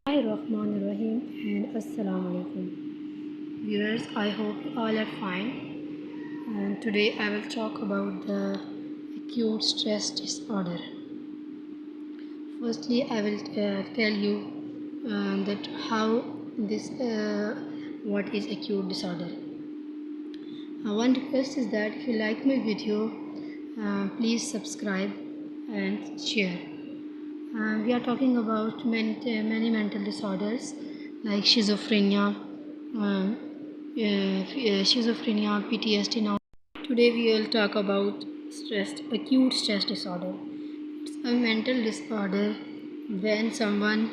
Hi Rahman Rahim and Assalamu Alaikum. Viewers, I hope you all are fine. And today I will talk about the acute stress disorder. Firstly, I will tell you that how this what is acute disorder. One request is that if you like my video, please subscribe and share. We are talking about many mental disorders like schizophrenia, PTSD. Now, today we will talk about acute stress disorder. It's a mental disorder when someone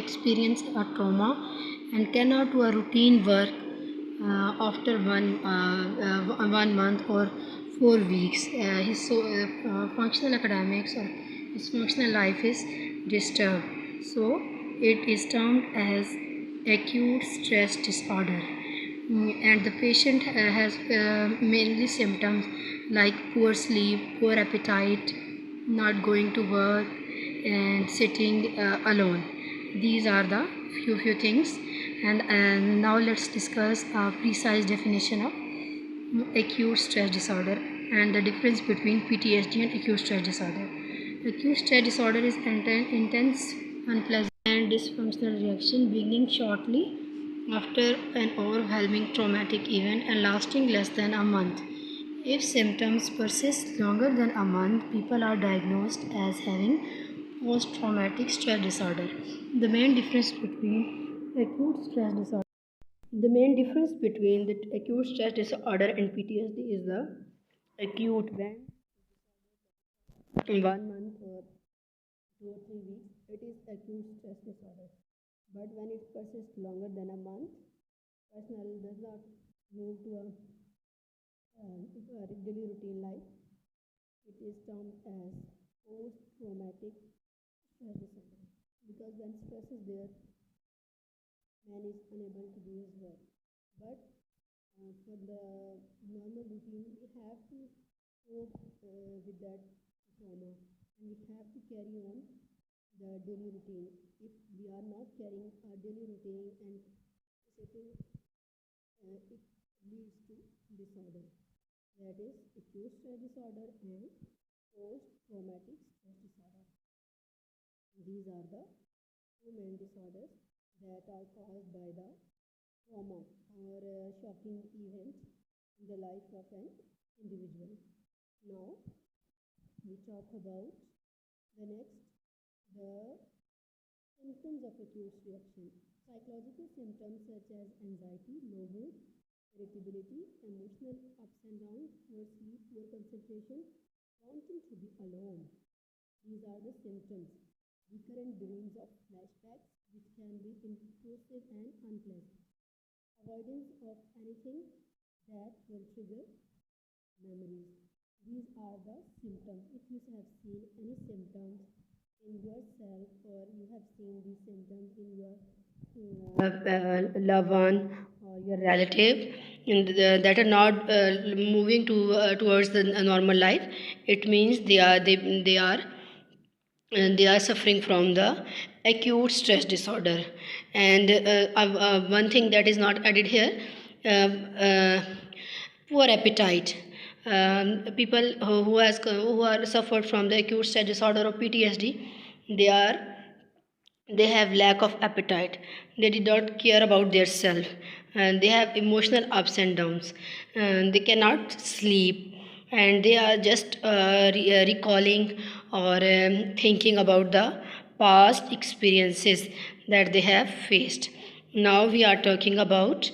experience a trauma and cannot do a routine work after 1 month or 4 weeks. His functional academics or his functional life is disturbed. So it is termed as acute stress disorder. And the patient has mainly symptoms like poor sleep, poor appetite, not going to work, and sitting alone. These are the few things, and now let's discuss a precise definition of acute stress disorder and the difference between PTSD and acute stress disorder. Acute stress disorder is intense, unpleasant, and dysfunctional reaction beginning shortly after an overwhelming traumatic event and lasting less than a month. If symptoms persist longer than a month, people are diagnosed as having post traumatic stress disorder. The main difference between acute stress disorder the main difference between the acute stress disorder and PTSD is the acute when 1 month or 2 or 3 weeks, it is acute stress disorder. But when it persists longer than a month, person does not move to a daily routine life. It is termed as post-traumatic stress disorder. Because when stress is there, man is unable to do his work. But for the normal routine, we have to cope with that trauma and we have to carry on the daily routine. If we are not carrying our daily routine and sitting, it leads to disorder. That is acute stress disorder and post-traumatic stress disorder. These are the two main disorders that are caused by the trauma or shocking event in the life of an individual. Now, we talk about the next, the symptoms of acute reaction. Psychological symptoms such as anxiety, low mood, irritability, emotional ups and downs, poor sleep, poor concentration, wanting to be alone. These are the symptoms. Recurrent dreams of flashbacks, which can be intrusive and unpleasant. Avoidance of anything that will trigger memories. These are the symptoms. If you have seen any symptoms in yourself or you have seen these symptoms in your loved one or your relative that are not moving towards the normal life, it means they are suffering from the acute stress disorder. And one thing that is not added here, uh, poor appetite. People who are suffered from the acute stress disorder or PTSD, they are they have lack of appetite, they did not care about their self, and they have emotional ups and downs, and they cannot sleep, and they are just recalling or thinking about the past experiences that they have faced. Now we are talking about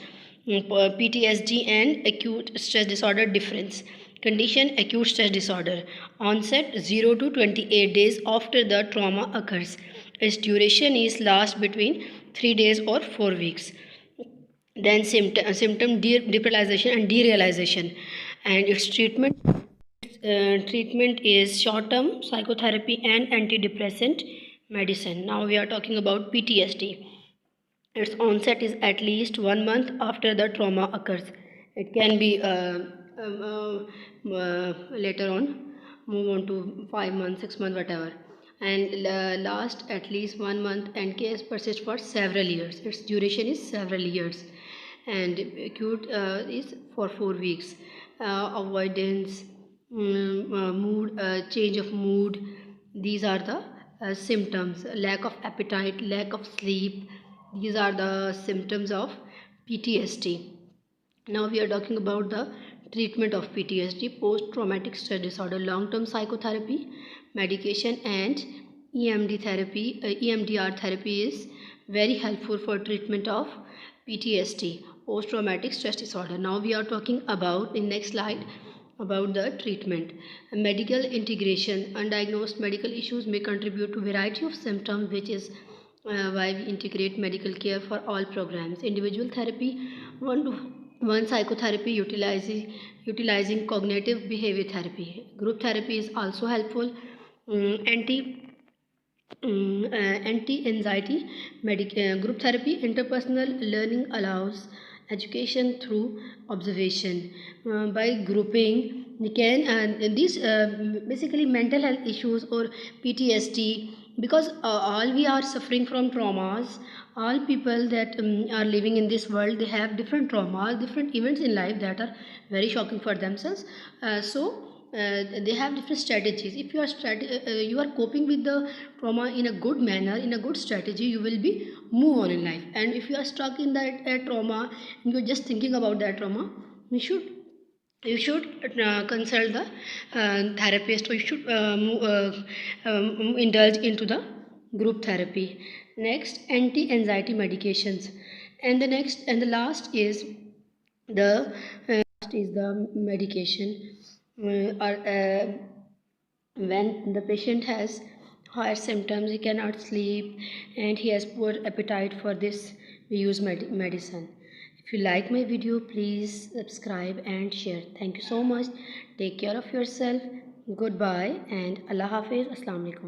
PTSD and acute stress disorder difference. Condition: acute stress disorder. Onset 0 to 28 days after the trauma occurs. Its duration is last between 3 days or 4 weeks. Then symptom derealization and derealization, and its treatment is short term psychotherapy and antidepressant medicine. Now we are talking about PTSD. Its onset is at least 1 month after the trauma occurs. It can be later on, move on to 5 months, 6 months, whatever. and last at least 1 month and can persist for several years. Its duration is several years, and acute is for 4 weeks. Avoidance, mood, change of mood. These are the symptoms. Lack of appetite, lack of sleep. These are the symptoms of PTSD. Now we are talking about the treatment of PTSD, post-traumatic stress disorder, long-term psychotherapy, medication, and EMD therapy. EMDR therapy is very helpful for treatment of PTSD, post-traumatic stress disorder. Now we are talking about, in next slide, about the treatment. Medical integration. Undiagnosed medical issues may contribute to a variety of symptoms, which is why we integrate medical care for all programs. Individual therapy, one psychotherapy utilizing cognitive behavior therapy. Group therapy is also helpful. Anti-anxiety group therapy. Interpersonal learning allows education through observation. By grouping, we can these basically mental health issues or PTSD, because all we are suffering from traumas. All people that are living in this world, they have different traumas, different events in life that are very shocking for themselves. They have different strategies. If you are coping with the trauma in a good manner, in a good strategy, you will be move on in life. And if you are stuck in that trauma and you're just thinking about that trauma, you should consult the therapist, or you should indulge into the group therapy. Next, anti-anxiety medications, and the last is the medication. When the patient has higher symptoms, he cannot sleep, and he has poor appetite, for this we use medicine. If you like my video, please subscribe and share. Thank you so much. Take care of yourself. Goodbye and Allah Hafiz. Assalamu alaikum.